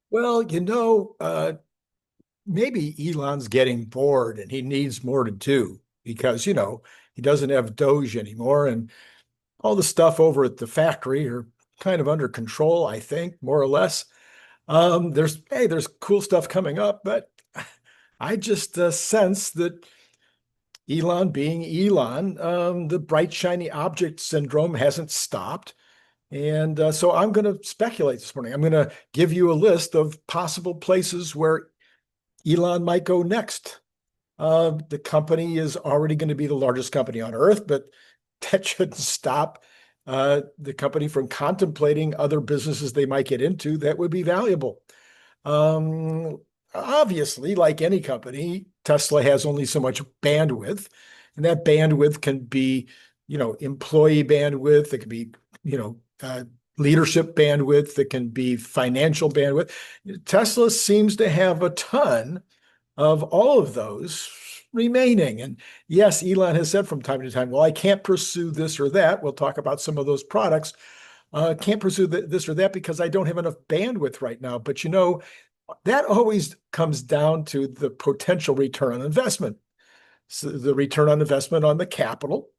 Well, maybe Elon's getting bored and he needs more to do because, he doesn't have Doge anymore and all the stuff over at the factory are kind of under control, I think, more or less. There's cool stuff coming up, but I just sense that Elon being Elon, the bright, shiny object syndrome hasn't stopped. And so I'm going to speculate this morning. I'm going to give you a list of possible places where Elon might go next. The company is already going to be the largest company on earth, but that shouldn't stop the company from contemplating other businesses they might get into that would be valuable. Um, Obviously, like any company, Tesla has only so much bandwidth, and that bandwidth can be, employee bandwidth, it can be, leadership bandwidth, it can be financial bandwidth. Tesla seems to have a ton of all of those remaining. And yes, Elon has said from time to time, well, I can't pursue this or that. We'll talk about some of those products. Can't pursue this or that because I don't have enough bandwidth right now. But that always comes down to the potential return on investment. So the return on investment on the capital,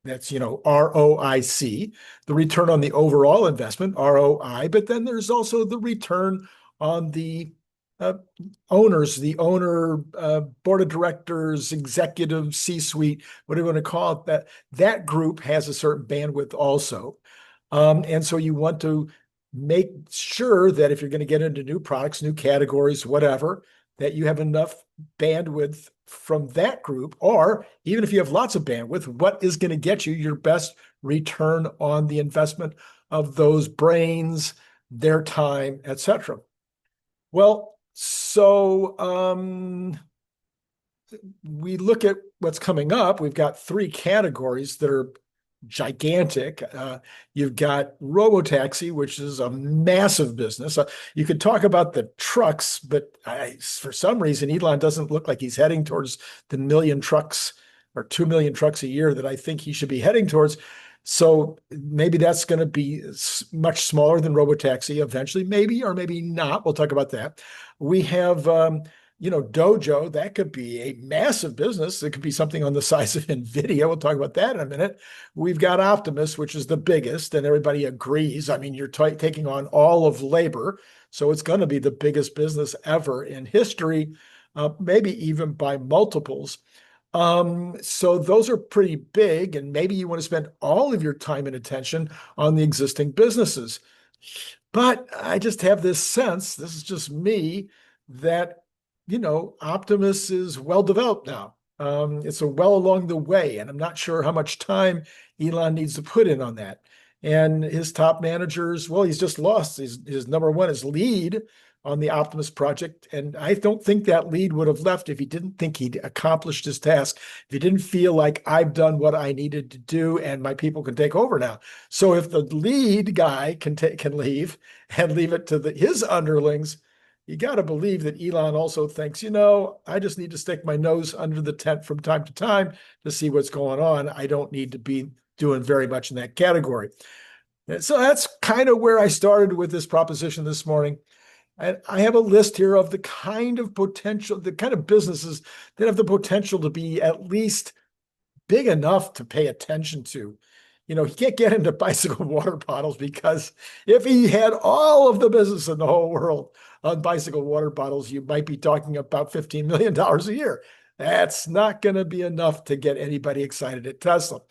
that's, ROIC, the return on the overall investment, ROI, but then there's also the return on the uh, owners, the owner, board of directors, executive, C-suite, whatever you want to call it, that group has a certain bandwidth also. And so you want to make sure that if you're going to get into new products, new categories, whatever, that you have enough bandwidth from that group, or even if you have lots of bandwidth, what is going to get you your best return on the investment of those brains, their time, etc. Well, so we look at what's coming up. We've got three categories that are gigantic. You've got robotaxi, which is a massive business. You could talk about the trucks, but for some reason, Elon doesn't look like he's heading towards the million trucks or 2 million trucks a year that I think he should be heading towards. So maybe that's going to be much smaller than robotaxi eventually, maybe or maybe not. We'll talk about that. We have Dojo, that could be a massive business. It could be something on the size of NVIDIA. We'll talk about that in a minute. We've got Optimus, which is the biggest, and everybody agrees. I mean, you're taking on all of labor, so it's going to be the biggest business ever in history, maybe even by multiples. So those are pretty big, and maybe you want to spend all of your time and attention on the existing businesses. But I just have this sense, this is just me, that Optimus is well developed now. It's a well along the way, and I'm not sure how much time Elon needs to put in on that. And his top managers, well, he's just lost his number one, his lead on the Optimus project. And I don't think that lead would have left if he didn't think he'd accomplished his task, if he didn't feel like I've done what I needed to do and my people can take over now. So if the lead guy can leave and leave it to his underlings, you got to believe that Elon also thinks, I just need to stick my nose under the tent from time to time to see what's going on. I don't need to be doing very much in that category. And so that's kind of where I started with this proposition this morning. And I have a list here of the kind of businesses that have the potential to be at least big enough to pay attention to. He can't get into bicycle water bottles because if he had all of the business in the whole world on bicycle water bottles, you might be talking about $15 million a year. That's not going to be enough to get anybody excited at Tesla.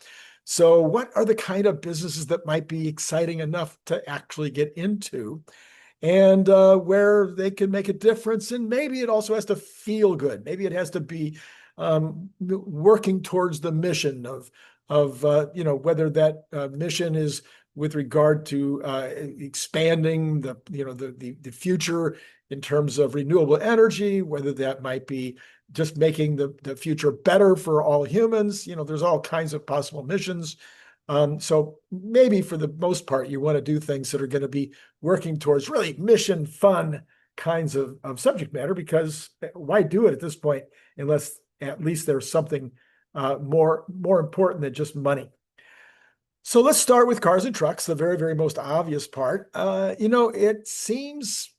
So what are the kind of businesses that might be exciting enough to actually get into and where they can make a difference? And maybe it also has to feel good. Maybe it has to be working towards the mission of whether that mission is with regard to expanding the future in terms of renewable energy, whether that might be just making the future better for all humans. There's all kinds of possible missions. So maybe for the most part, you want to do things that are going to be working towards really mission fun kinds of subject matter, because why do it at this point unless at least there's something more important than just money. So let's start with cars and trucks, the very, very most obvious part. It seems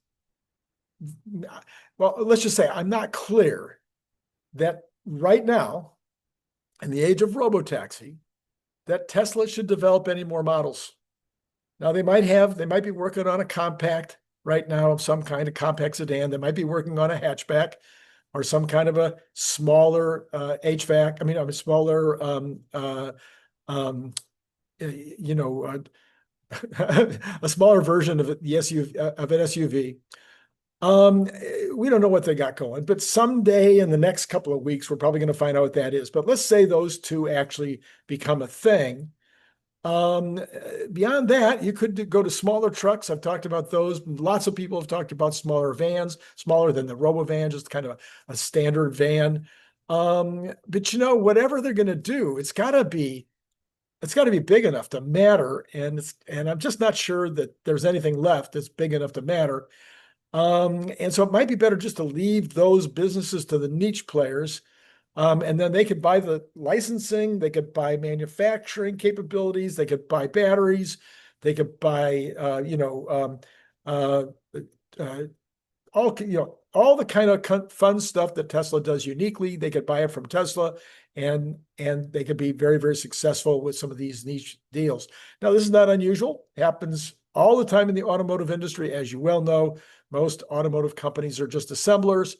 well, let's just say I'm not clear that right now, in the age of robotaxi, that Tesla should develop any more models. Now they might be working on a compact right now of some kind of compact sedan. They might be working on a hatchback or some kind of a smaller HVAC. I mean, a smaller, um, you know, a smaller version of the SUV of an SUV. We don't know what they got going, but someday in the next couple of weeks, we're probably going to find out what that is. But let's say those two actually become a thing. Um, Beyond that, you could go to smaller trucks. I've talked about those. Lots of people have talked about smaller vans, smaller than the Robo-van, just kind of a standard van. But whatever they're going to do, it's got to be big enough to matter, and I'm just not sure that there's anything left that's big enough to matter. And so it might be better just to leave those businesses to the niche players. And then they could buy the licensing, they could buy manufacturing capabilities, they could buy batteries, they could buy, uh, uh, all the kind of fun stuff that Tesla does uniquely. They could buy it from Tesla, and they could be very, very successful with some of these niche deals. Now, this is not unusual. It happens all the time in the automotive industry. As you well know, most automotive companies are just assemblers.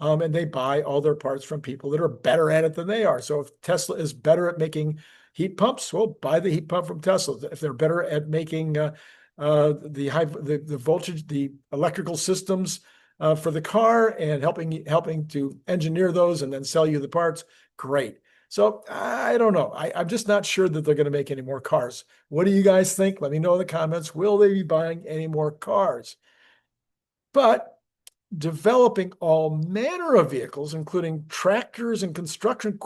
And they buy all their parts from people that are better at it than they are. So if Tesla is better at making heat pumps, well, buy the heat pump from Tesla. If they're better at making the voltage, the electrical systems for the car, and helping to engineer those and then sell you the parts, great. So I don't know. I'm just not sure that they're going to make any more cars. What do you guys think? Let me know in the comments. Will they be buying any more cars? But developing all manner of vehicles, including tractors and construction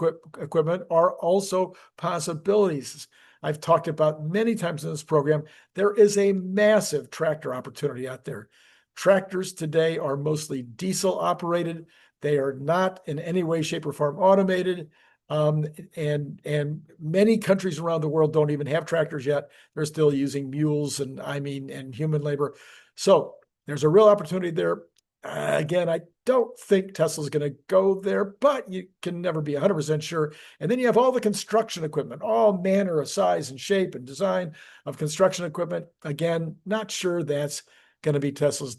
equipment, are also possibilities. I've talked about many times in this program, there is a massive tractor opportunity out there. Tractors today are mostly diesel operated. They are not in any way, shape, or form automated. And many countries around the world don't even have tractors yet. They're still using mules and human labor. So there's a real opportunity there. Again, I don't think Tesla's going to go there, but you can never be 100% sure. And then you have all the construction equipment, all manner of size and shape and design of construction equipment. Again, not sure that's going to be Tesla's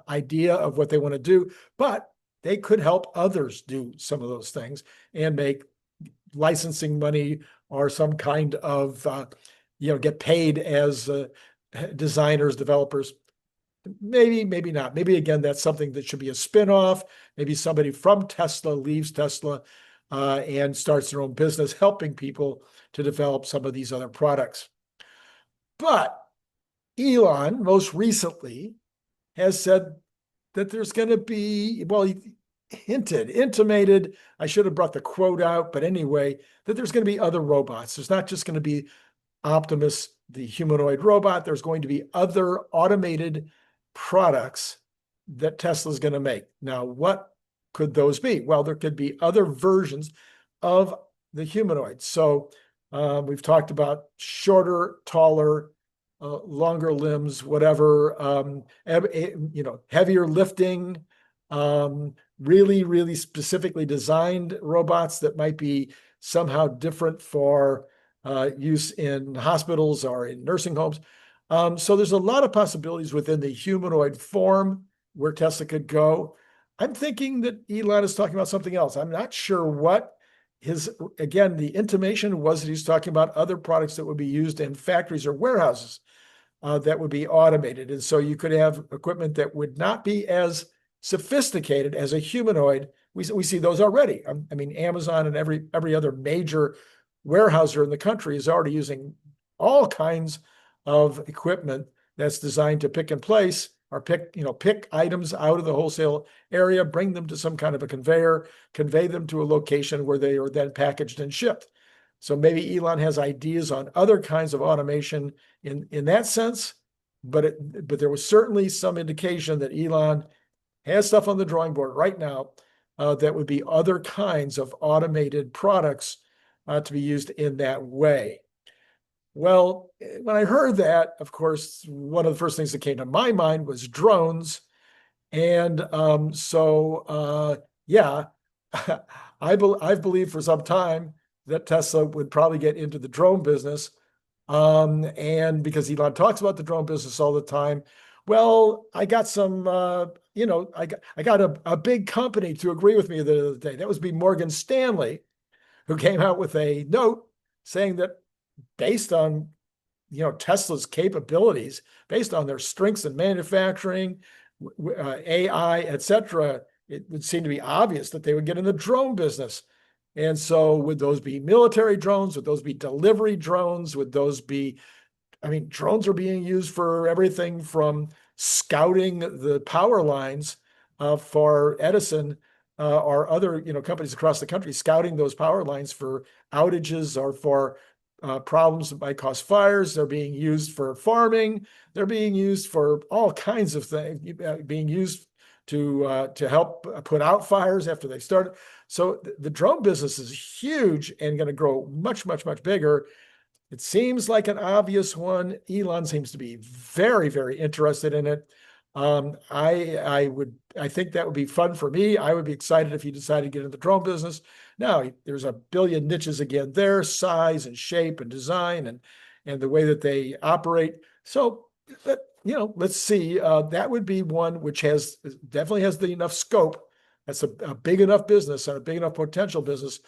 idea of what they want to do, but they could help others do some of those things and make licensing money or some kind of, get paid as designers, developers. Maybe not. Maybe again, that's something that should be a spinoff. Maybe somebody from Tesla leaves Tesla and starts their own business, helping people to develop some of these other products. But Elon most recently has said that there's going to be, well, he intimated, I should have brought the quote out, but anyway, that there's going to be other robots. There's not just going to be Optimus, the humanoid robot. There's going to be other automated products that Tesla's going to make. Now, what could those be? Well, there could be other versions of the humanoid. So we've talked about shorter, taller, longer limbs, whatever, heavier lifting, really, really specifically designed robots that might be somehow different for use in hospitals or in nursing homes. So there's a lot of possibilities within the humanoid form where Tesla could go. I'm thinking that Elon is talking about something else. I'm not sure what again, the intimation was that he's talking about other products that would be used in factories or warehouses that would be automated. And so you could have equipment that would not be as sophisticated as a humanoid. We see those already. I mean, Amazon and every other major warehouser in the country is already using all kinds of equipment that's designed to pick and place or pick items out of the wholesale area, bring them to some kind of a conveyor, convey them to a location where they are then packaged and shipped. So maybe Elon has ideas on other kinds of automation in that sense, but there was certainly some indication that Elon has stuff on the drawing board right now that would be other kinds of automated products to be used in that way. Well, when I heard that, of course, one of the first things that came to my mind was drones. And yeah, I've believed for some time that Tesla would probably get into the drone business. And because Elon talks about the drone business all the time, well, I got some, I got a big company to agree with me the other day. That was be Morgan Stanley, who came out with a note saying that based on Tesla's capabilities, based on their strengths in manufacturing, AI, et cetera, it would seem to be obvious that they would get in the drone business. And so would those be military drones? Would those be delivery drones? Would those be, I mean, drones are being used for everything from scouting the power lines for Edison or other companies across the country, scouting those power lines for outages or for problems that might cause fires. They're being used for farming. They're being used for all kinds of things, being used to help put out fires after they started. So the drone business is huge and going to grow much, much, much bigger. It seems like an obvious one. Elon seems to be very, very interested in it. I think that would be fun for me. I would be excited if he decided to get into the drone business. Now, there's a billion niches again there, size and shape and design and the way that they operate. So, let's see. That would be one which definitely has the enough scope. That's a big enough business and a big enough potential business.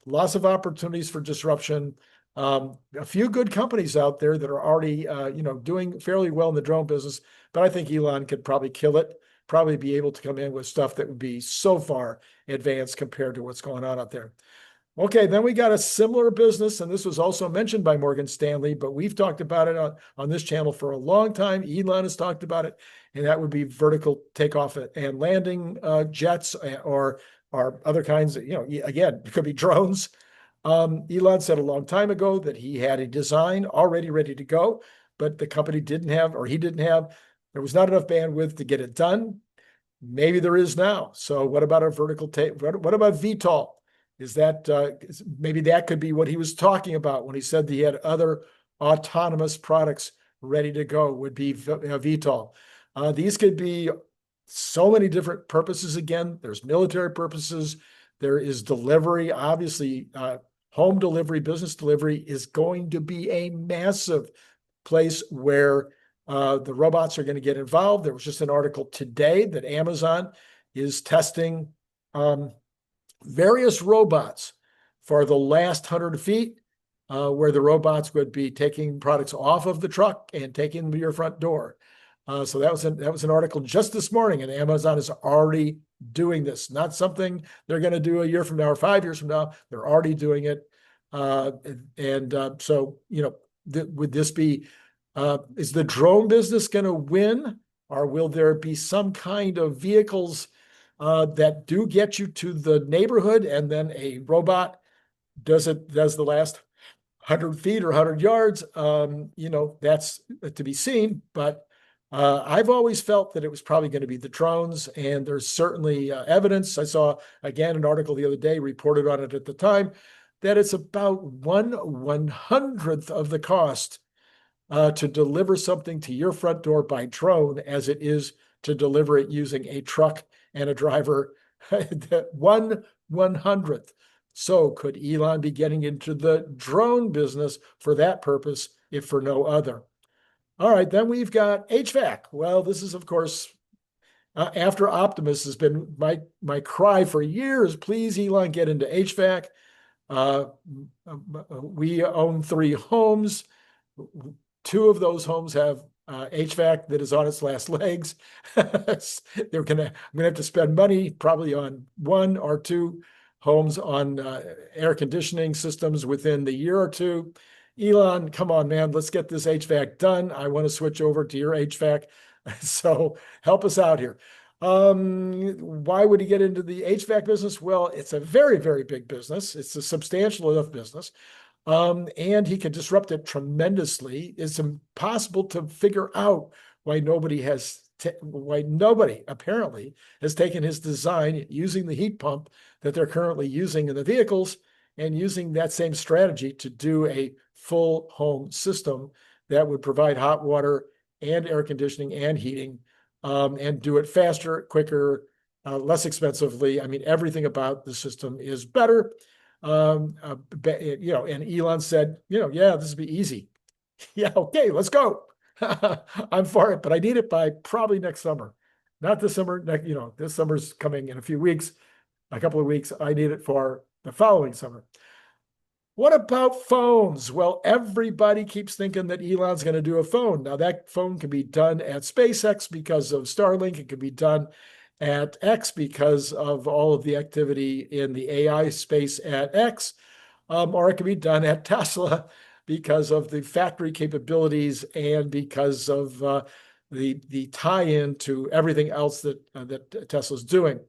Lots of opportunities for disruption. A few good companies out there that are already, doing fairly well in the drone business, but I think Elon could probably kill it, probably be able to come in with stuff that would be so far advanced compared to what's going on out there. Okay, then we got a similar business, and this was also mentioned by Morgan Stanley, but we've talked about it on this channel for a long time. Elon has talked about it, and that would be vertical takeoff and landing jets or other kinds of, again, it could be drones. Elon said a long time ago that he had a design already ready to go, but the company didn't have, or he didn't have, there was not enough bandwidth to get it done. Maybe there is now. So what about a vertical take? What about VTOL? Is that maybe that could be what he was talking about when he said that he had other autonomous products ready to go, would be VTOL. These could be so many different purposes. Again, there's military purposes. There is delivery. Obviously, home delivery, business delivery is going to be a massive place where the robots are going to get involved. There was just an article today that Amazon is testing various robots for the last 100 feet, where the robots would be taking products off of the truck and taking them to your front door. So that was an article just this morning, and Amazon is already doing this. Not something they're going to do a year from now or 5 years from now. They're already doing it. So, would this be, is the drone business going to win, or will there be some kind of vehicles that do get you to the neighborhood, and then a robot does the last 100 feet or 100 yards? That's to be seen, but I've always felt that it was probably going to be the drones, and there's certainly evidence. I saw, again, an article the other day, reported on it at the time, that it's about 1/100th of the cost to deliver something to your front door by drone as it is to deliver it using a truck and a driver. 1/100th. So could Elon be getting into the drone business for that purpose, if for no other? All right, then we've got HVAC. Well, this is, of course, after Optimus has been my cry for years. Please, Elon, get into HVAC. We own 3 homes. 2 of those homes have HVAC that is on its last legs. I'm gonna have to spend money probably on 1 or 2 homes on air conditioning systems within the year or 2. Elon, come on, man, let's get this HVAC done. I want to switch over to your HVAC. So help us out here. Why would he get into the HVAC business? Well, it's a very, very big business. It's a substantial enough business. And he can disrupt it tremendously. It's impossible to figure out why nobody apparently has taken his design using the heat pump that they're currently using in the vehicles and using that same strategy to do a full home system that would provide hot water and air conditioning and heating, and do it faster, quicker, less expensively. I mean, everything about the system is better. And Elon said, yeah, this would be easy. Yeah, okay, let's go. I'm for it, but I need it by probably next summer. Not this summer, this summer's coming in a few weeks, a couple of weeks. I need it for the following summer. What about phones? Well, everybody keeps thinking that Elon's going to do a phone. Now, that phone can be done at SpaceX because of Starlink. It can be done at X because of all of the activity in the AI space at X, or it can be done at Tesla because of the factory capabilities and because of the tie-in to everything else that Tesla's doing.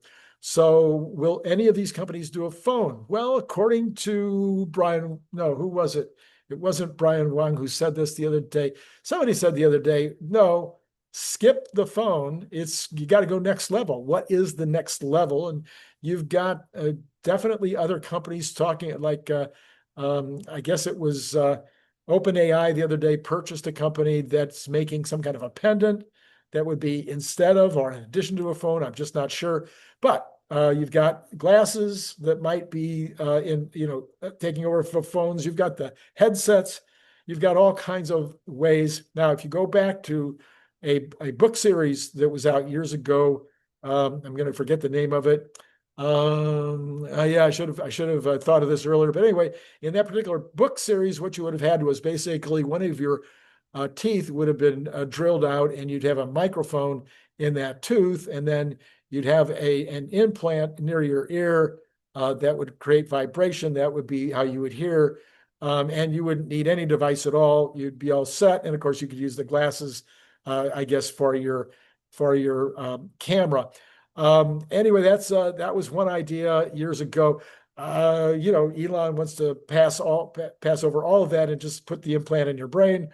So will any of these companies do a phone? Well, according to Brian, no, who was it? It wasn't Brian Wang who said this the other day. Somebody said the other day, no, skip the phone. You got to go next level. What is the next level? And you've got definitely other companies talking like, I guess it was OpenAI the other day purchased a company that's making some kind of a pendant that would be instead of or in addition to a phone. I'm just not sure. But you've got glasses that might be taking over for phones. You've got the headsets. You've got all kinds of ways. Now, if you go back to a book series that was out years ago, I'm going to forget the name of it. Yeah, I should have thought of this earlier. But anyway, in that particular book series, what you would have had was basically one of your teeth would have been drilled out, and you'd have a microphone in that tooth, and then you'd have an implant near your ear that would create vibration. That would be how you would hear, and you wouldn't need any device at all. You'd be all set, and of course, you could use the glasses, I guess, for your camera. Anyway, that was one idea years ago. Elon wants to pass over all of that and just put the implant in your brain.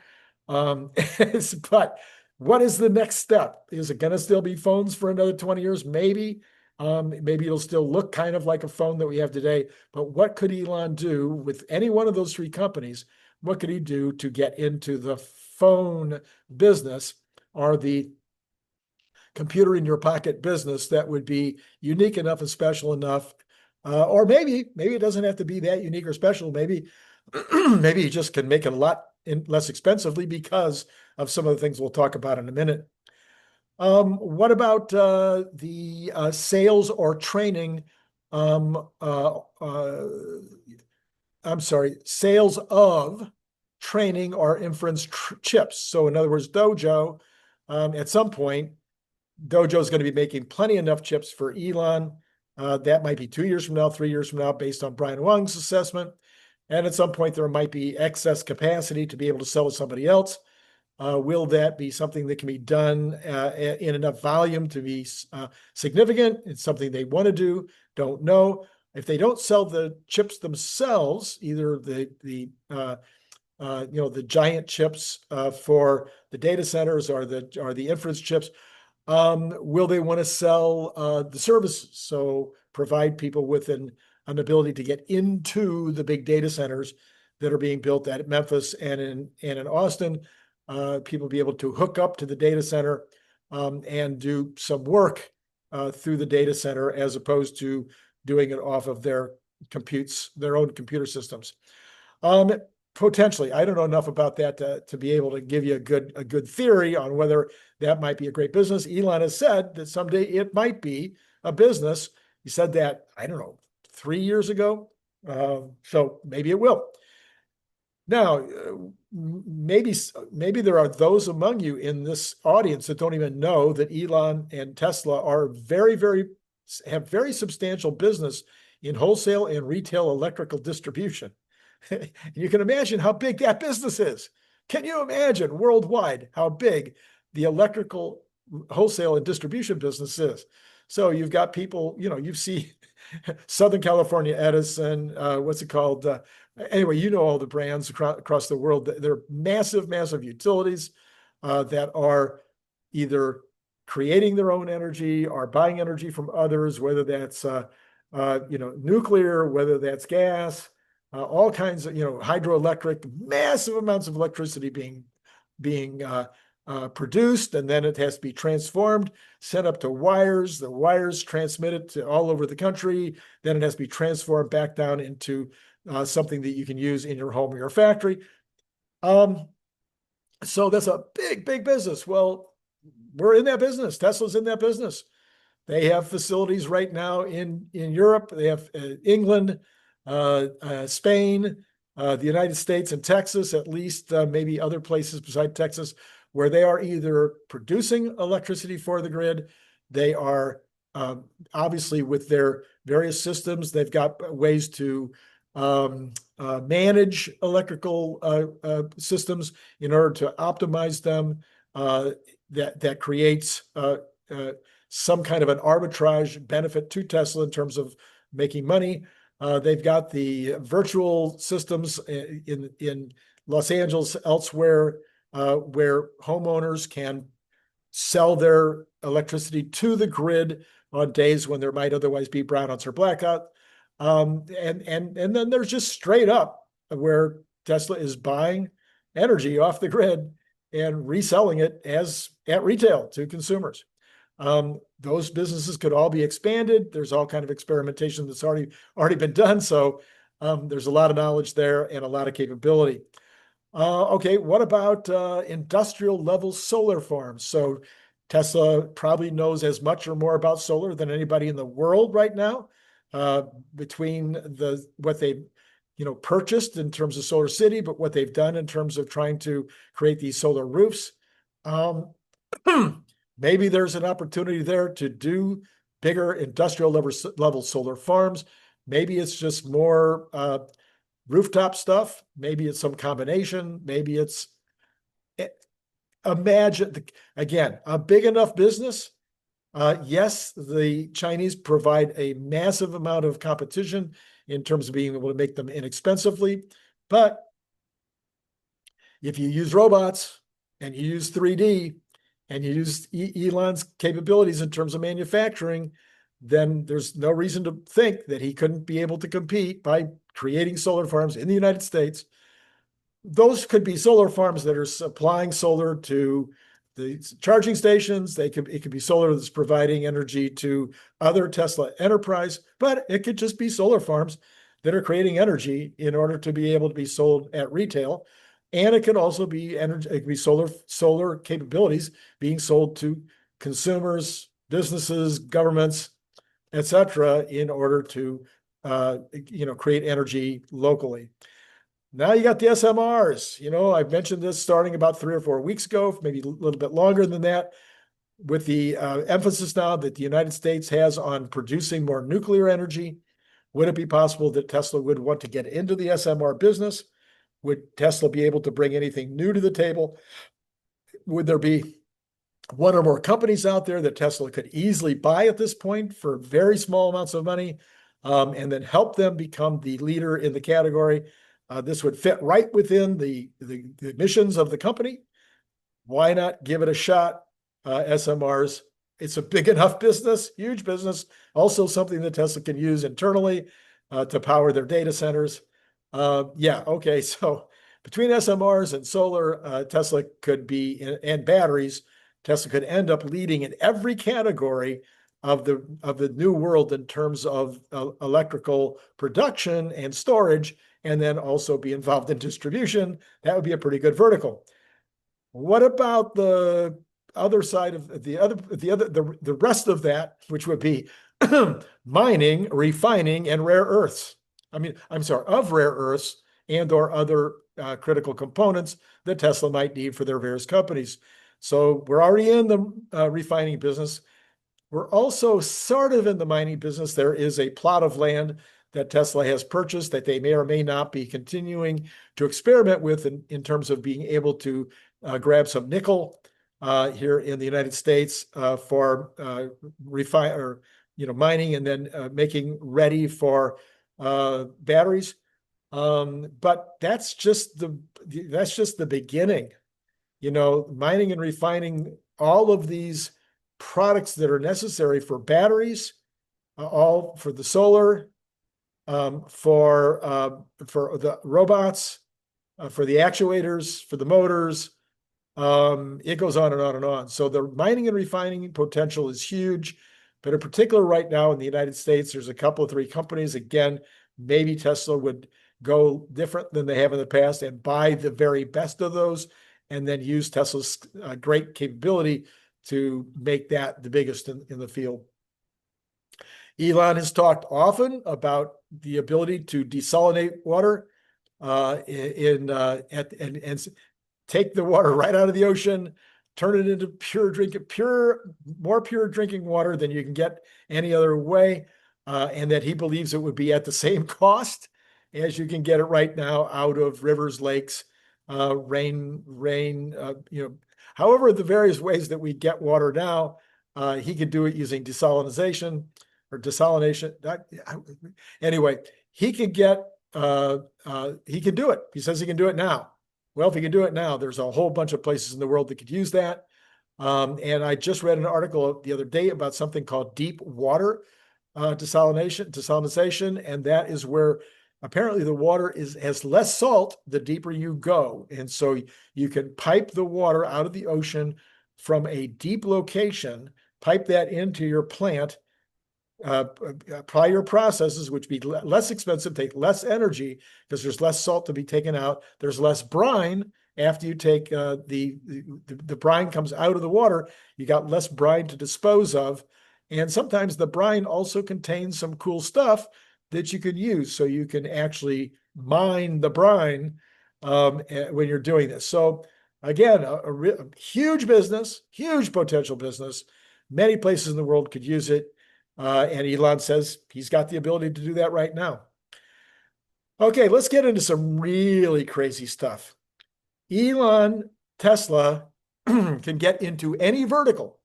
But what is the next step? Is it going to still be phones for another 20 years? Maybe. Maybe it'll still look kind of like a phone that we have today. But what could Elon do with any one of those three companies? What could he do to get into the phone business or the computer in your pocket business that would be unique enough and special enough? Or maybe it doesn't have to be that unique or special. Maybe maybe you just can make it a lot less expensively because of some of the things we'll talk about in a minute. What about the sales or training? Sales of training or inference chips. So in other words, Dojo, at some point, Dojo is going to be making plenty enough chips for Elon. That might be 2 years from now, 3 years from now, based on Brian Wang's assessment. And at some point, there might be excess capacity to be able to sell to somebody else. Will that be something that can be done in enough volume to be significant? It's something they want to do. Don't know. If they don't sell the chips themselves, either the giant chips for the data centers or the inference chips, will they want to sell the services? So provide people with an ability to get into the big data centers that are being built at Memphis and in Austin. People be able to hook up to the data center and do some work through the data center as opposed to doing it off of their own computer systems. Potentially, I don't know enough about that to be able to give you a good theory on whether that might be a great business. Elon has said that someday it might be a business. He said that, I don't know, 3 years ago. So maybe it will. Now, maybe there are those among you in this audience that don't even know that Elon and Tesla are have very substantial business in wholesale and retail electrical distribution. You can imagine how big that business is. Can you imagine worldwide how big the electrical wholesale and distribution business is? So you've got people, you see Southern California Edison, what's it called? Anyway, you know all the brands across the world. They're massive, massive utilities that are either creating their own energy or buying energy from others, whether that's nuclear, whether that's gas, all kinds of, hydroelectric, massive amounts of electricity being produced, and then it has to be transformed, sent up to wires. The wires transmit it to all over the country. Then it has to be transformed back down into something that you can use in your home or your factory. So that's a big, big business. Well, we're in that business. Tesla's in that business. They have facilities right now in Europe. They have England, Spain, the United States, and Texas, at least, maybe other places beside Texas, where they are either producing electricity for the grid. They are obviously, with their various systems, they've got ways to manage electrical systems in order to optimize them. That creates some kind of an arbitrage benefit to Tesla in terms of making money. They've got the virtual systems in Los Angeles, elsewhere, where homeowners can sell their electricity to the grid on days when there might otherwise be brownouts or blackouts. And then there's just straight up where Tesla is buying energy off the grid and reselling it at retail to consumers. Those businesses could all be expanded. There's all kind of experimentation that's already been done. So there's a lot of knowledge there and a lot of capability. Okay, what about industrial level solar farms? So Tesla probably knows as much or more about solar than anybody in the world right now. Between what they purchased in terms of Solar City, but what they've done in terms of trying to create these solar roofs. Maybe there's an opportunity there to do bigger industrial level solar farms. Maybe it's just more rooftop stuff. Maybe it's some combination. Maybe it's, imagine, again, a big enough business. Yes, the Chinese provide a massive amount of competition in terms of being able to make them inexpensively. But if you use robots and you use 3D and you use Elon's capabilities in terms of manufacturing, then there's no reason to think that he couldn't be able to compete by creating solar farms in the United States. Those could be solar farms that are supplying solar to the charging stations. It could be solar that's providing energy to other Tesla enterprise, but it could just be solar farms that are creating energy in order to be able to be sold at retail. And it could also be energy, it could be solar capabilities being sold to consumers, businesses, governments, etc., in order to create energy locally. Now you got the SMRs. I've mentioned this starting about 3 or 4 weeks ago, maybe a little bit longer than that, with the emphasis now that the United States has on producing more nuclear energy. Would it be possible that Tesla would want to get into the SMR business? Would Tesla be able to bring anything new to the table? Would there be one or more companies out there that Tesla could easily buy at this point for very small amounts of money, and then help them become the leader in the category? This would fit right within the missions of the company. Why not give it a shot? SMRs, it's a big enough business, huge business, also something that Tesla can use internally to power their data centers. Yeah, okay, so between SMRs and solar, Tesla could be, and batteries, Tesla could end up leading in every category of the new world in terms of electrical production and storage, and then also be involved in distribution. That would be a pretty good vertical. What about the other side of the rest of that, which would be mining, refining, and rare earths? Of rare earths and or other critical components that Tesla might need for their various companies. So we're already in the refining business. We're also sort of in the mining business. There is a plot of land that Tesla has purchased that they may or may not be continuing to experiment with in terms of being able to grab some nickel here in the United States for mining and then making ready for batteries. But that's just the beginning. Mining and refining all of these products that are necessary for batteries, all for the solar, for the robots, for the actuators, for the motors. It goes on and on and on. So the mining and refining potential is huge, but in particular right now in the United States, there's a couple of three companies. Again, maybe Tesla would go different than they have in the past and buy the very best of those and then use Tesla's great capability to make that the biggest in the field. Elon has talked often about the ability to desalinate water and take the water right out of the ocean, turn it into more pure drinking water than you can get any other way, and that he believes it would be at the same cost as you can get it right now out of rivers, lakes, rain. However, the various ways that we get water now, he could do it using desalination or desalination. Anyway, he could do it. He says he can do it now. Well, if he can do it now, there's a whole bunch of places in the world that could use that. And I just read an article the other day about something called deep water desalination, and that is where apparently the water has less salt the deeper you go. And so you can pipe the water out of the ocean from a deep location, pipe that into your plant, apply your processes, which be less expensive, take less energy because there's less salt to be taken out. There's less brine after you take the brine comes out of the water. You got less brine to dispose of. And sometimes the brine also contains some cool stuff that you can use. So you can actually mine the brine when you're doing this. So again, a huge business, huge potential business. Many places in the world could use it. And Elon says he's got the ability to do that right now. Okay, let's get into some really crazy stuff. Tesla can get into any vertical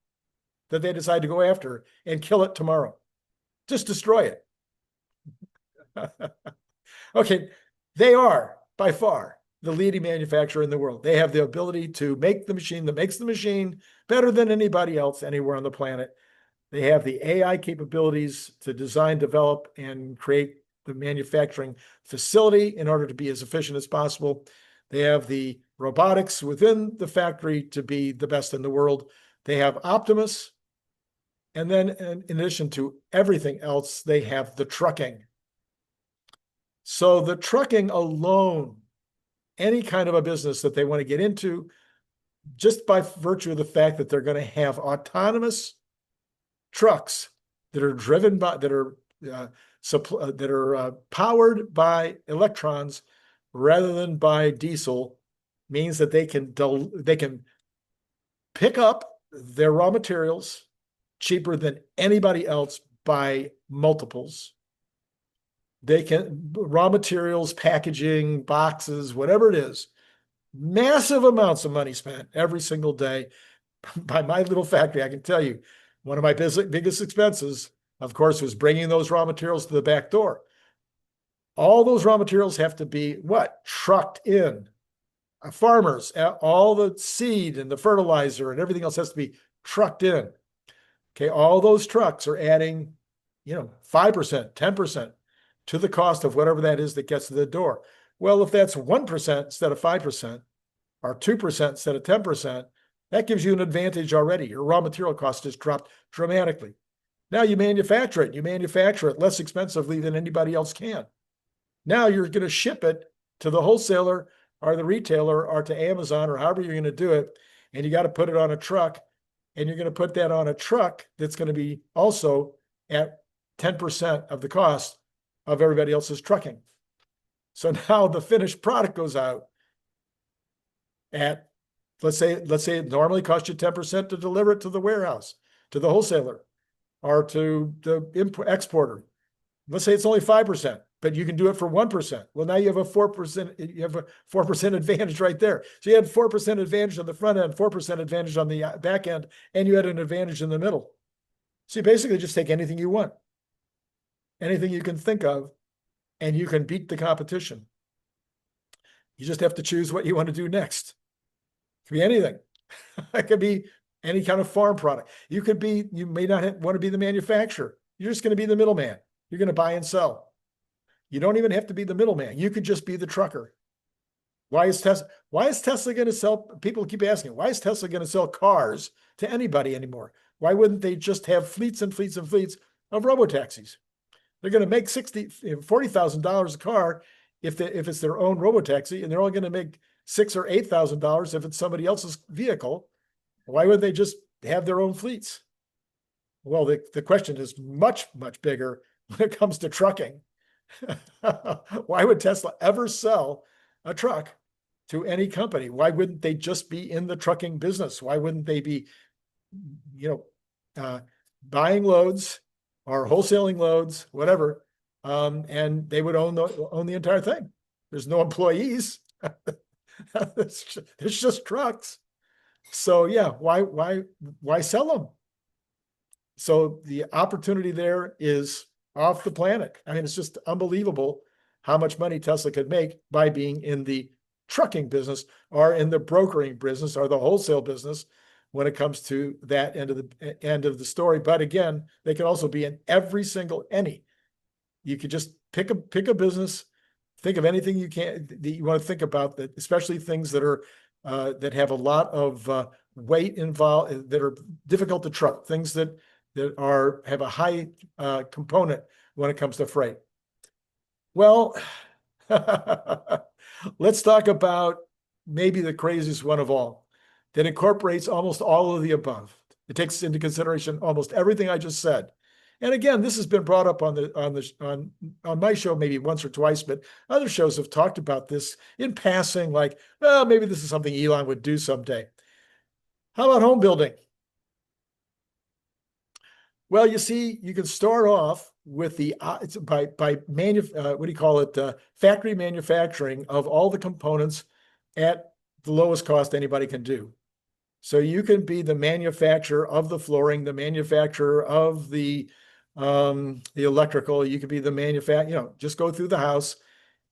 that they decide to go after and kill it tomorrow. Just destroy it. Okay, they are by far the leading manufacturer in the world. They have the ability to make the machine that makes the machine better than anybody else anywhere on the planet. They have the AI capabilities to design, develop, and create the manufacturing facility in order to be as efficient as possible. They have the robotics within the factory to be the best in the world. They have Optimus. And then in addition to everything else, they have the trucking. So the trucking alone, any kind of a business that they want to get into, just by virtue of the fact that they're going to have autonomous trucks that are driven by powered by electrons rather than by diesel, means that they can pick up their raw materials cheaper than anybody else by multiples. They can raw materials, packaging, boxes, whatever it is, massive amounts of money spent every single day by my little factory. I can tell you, one of my biggest expenses, of course, was bringing those raw materials to the back door. All those raw materials have to be what? Trucked in. Farmers, all the seed and the fertilizer and everything else has to be trucked in. Okay, all those trucks are adding, 5%, 10% to the cost of whatever that is that gets to the door. Well, if that's 1% instead of 5%, or 2% instead of 10%, that gives you an advantage already. Your raw material cost has dropped dramatically. Now you manufacture it. You manufacture it less expensively than anybody else can. Now you're going to ship it to the wholesaler or the retailer or to Amazon or however you're going to do it. And you got to put it on a truck. And you're going to put that on a truck that's going to be also at 10% of the cost of everybody else's trucking. So now the finished product goes out at, let's say it normally costs you 10% to deliver it to the warehouse, to the wholesaler, or to the exporter. Let's say it's only 5%, but you can do it for 1%. Well, now you have a 4%, you have a 4% advantage right there. So you had 4% advantage on the front end, 4% advantage on the back end, and you had an advantage in the middle. So you basically just take anything you want, anything you can think of, and you can beat the competition. You just have to choose what you want to do next. It could be anything. It could be any kind of farm product. You may not want to be the manufacturer. You're just going to be the middleman. You're going to buy and sell. You don't even have to be the middleman. You could just be the trucker. Why is Tesla going to sell? People keep asking, why is Tesla going to sell cars to anybody anymore? Why wouldn't they just have fleets and fleets and fleets of robotaxis? They're going to make $40,000 a car if it's their own robotaxi, and they're only going to make $6,000 or $8,000 if it's somebody else's vehicle. Why would they just have their own fleets? Well, the question is much, much bigger when it comes to trucking. Why would Tesla ever sell a truck to any company? Why wouldn't they just be in the trucking business? Why wouldn't they be, buying loads or wholesaling loads, whatever, and they would own the entire thing? There's no employees. It's just trucks. So yeah, why sell them? So the opportunity there is off the planet. I mean, it's just unbelievable how much money Tesla could make by being in the trucking business or in the brokering business or the wholesale business when it comes to that end of the story. But again, they could also be in every single any. You could just pick a business, think of anything that you want to think about, that especially things that are that have a lot of weight involved, that are difficult to truck, things that have a high component when it comes to freight. Well, let's talk about maybe the craziest one of all, that incorporates almost all of the above. It takes into consideration almost everything I just said. And again, this has been brought up on my show maybe once or twice, but other shows have talked about this in passing, like, well, maybe this is something Elon would do someday. How about home building? Well, you see, you can start off with factory manufacturing of all the components at the lowest cost anybody can do. So you can be the manufacturer of the flooring, the manufacturer of the electrical. You could be the manufacturer. Just go through the house,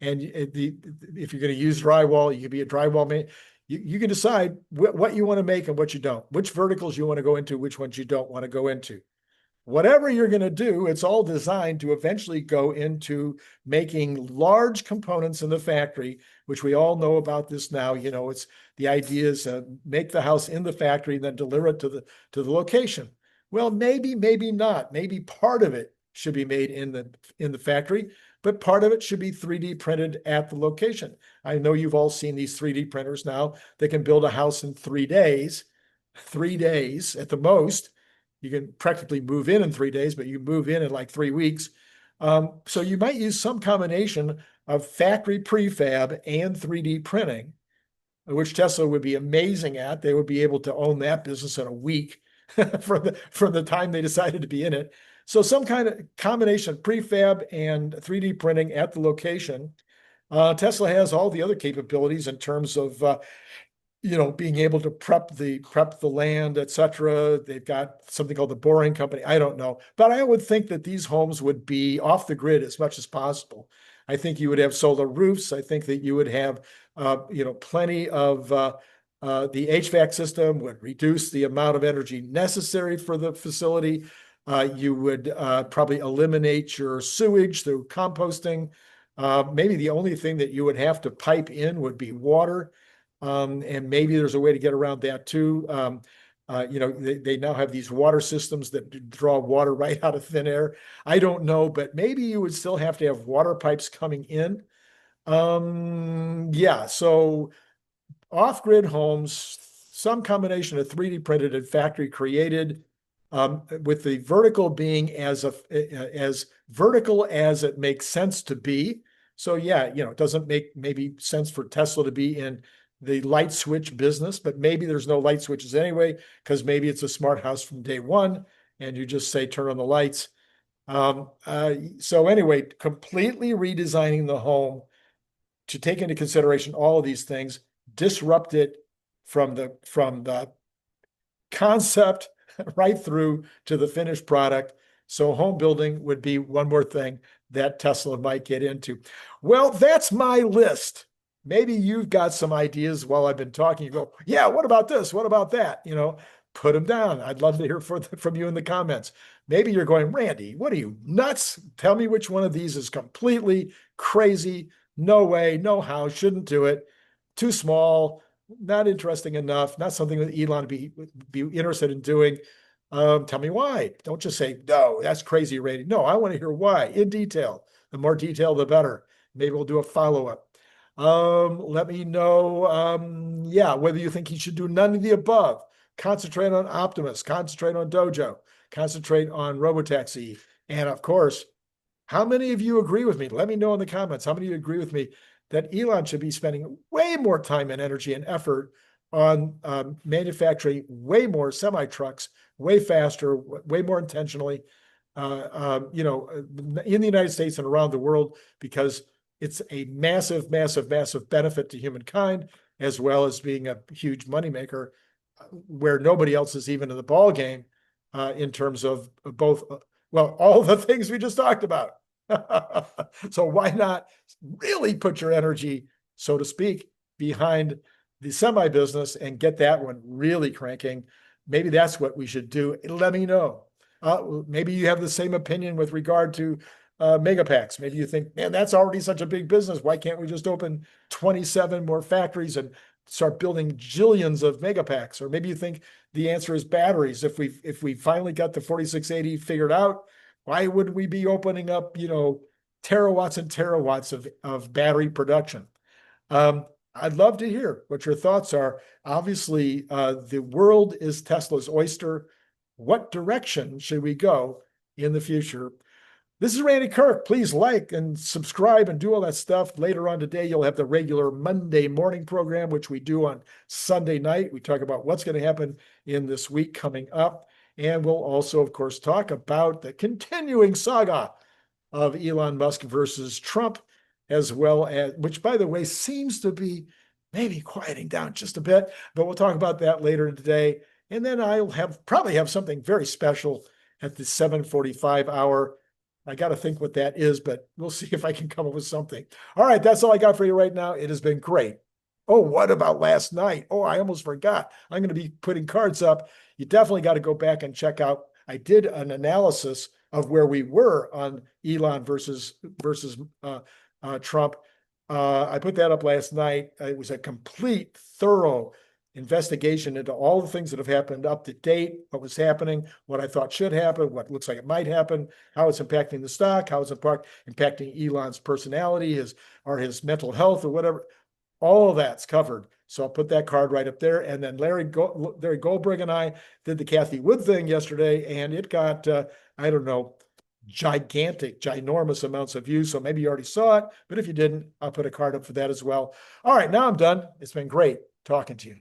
and if you're going to use drywall, you could be a drywall man. You can decide what you want to make and what you don't, which verticals you want to go into, which ones you don't want to go into. Whatever you're going to do, it's all designed to eventually go into making large components in the factory, which we all know about this now. It's the idea is make the house in the factory, then deliver it to the location. Well, maybe not. Maybe part of it should be made in the factory, but part of it should be 3D printed at the location. I know you've all seen these 3D printers now that can build a house in 3 days, 3 days at the most. You can practically move in 3 days, but you move in like 3 weeks. So you might use some combination of factory prefab and 3D printing, which Tesla would be amazing at. They would be able to own that business in a week from the time they decided to be in it. So some kind of combination of prefab and 3D printing at the location. Tesla has all the other capabilities in terms of being able to prep the land, et cetera. They've got something called the Boring Company. I don't know, but I would think that these homes would be off the grid as much as possible. I think you would have solar roofs. I think that you would have, plenty of the HVAC system would reduce the amount of energy necessary for the facility. You would probably eliminate your sewage through composting. Maybe the only thing that you would have to pipe in would be water. And maybe there's a way to get around that too. They now have these water systems that draw water right out of thin air. I don't know, but maybe you would still have to have water pipes coming in. So off-grid homes, some combination of 3D printed and factory created, with the vertical being as vertical as it makes sense to be. So it doesn't make maybe sense for Tesla to be in the light switch business, but maybe there's no light switches anyway, because maybe it's a smart house from day one and you just say, turn on the lights. So anyway, completely redesigning the home to take into consideration all of these things, disrupt it from the concept right through to the finished product. So home building would be one more thing that Tesla might get into. Well, that's my list. Maybe you've got some ideas while I've been talking. You go, yeah, what about this? What about that? put them down. I'd love to hear from you in the comments. Maybe you're going, Randy, what are you, nuts? Tell me which one of these is completely crazy. No way, no how, shouldn't do it. Too small, not interesting enough, not something that Elon would be interested in doing. Tell me why. Don't just say, no, that's crazy, Randy. No, I want to hear why in detail. The more detail, the better. Maybe we'll do a follow-up. Let me know, yeah, whether you think he should do none of the above. Concentrate on Optimus, concentrate on Dojo, concentrate on Robotaxi. And of course, how many of you agree with me? Let me know in the comments. How many of you agree with me that Elon should be spending way more time and energy and effort on manufacturing way more semi-trucks, way faster, way more intentionally, in the United States and around the world, because it's a massive, massive, massive benefit to humankind, as well as being a huge moneymaker where nobody else is even in the ball game in terms of both, well, all the things we just talked about. So why not really put your energy, so to speak, behind the semi business and get that one really cranking? Maybe that's what we should do. Let me know. Maybe you have the same opinion with regard to megapacks. Maybe you think, man, that's already such a big business. Why can't we just open 27 more factories and start building jillions of megapacks? Or maybe you think the answer is batteries. If we finally got the 4680 figured out, why would we be opening up, terawatts and terawatts of battery production? I'd love to hear what your thoughts are. Obviously, the world is Tesla's oyster. What direction should we go in the future? This is Randy Kirk. Please like and subscribe and do all that stuff. Later on today, you'll have the regular Monday morning program, which we do on Sunday night. We talk about what's going to happen in this week coming up. And we'll also, of course, talk about the continuing saga of Elon Musk versus Trump, as well as, which, by the way, seems to be maybe quieting down just a bit, but we'll talk about that later today. And then I'll probably have something very special at the 7:45 hour. I got to think what that is, but we'll see if I can come up with something. All right, that's all I got for you right now. It has been great. Oh, what about last night? Oh, I almost forgot. I'm going to be putting cards up. You definitely got to go back and check out. I did an analysis of where we were on Elon versus Trump. I put that up last night. It was a complete, thorough investigation into all the things that have happened up to date, what was happening, what I thought should happen, what looks like it might happen, how it's impacting the stock, how it's impacting Elon's personality, his mental health or whatever. All of that's covered. So I'll put that card right up there. And then Larry Goldberg and I did the Cathie Wood thing yesterday, and it got, I don't know, ginormous amounts of views. So maybe you already saw it, but if you didn't, I'll put a card up for that as well. All right, now I'm done. It's been great talking to you.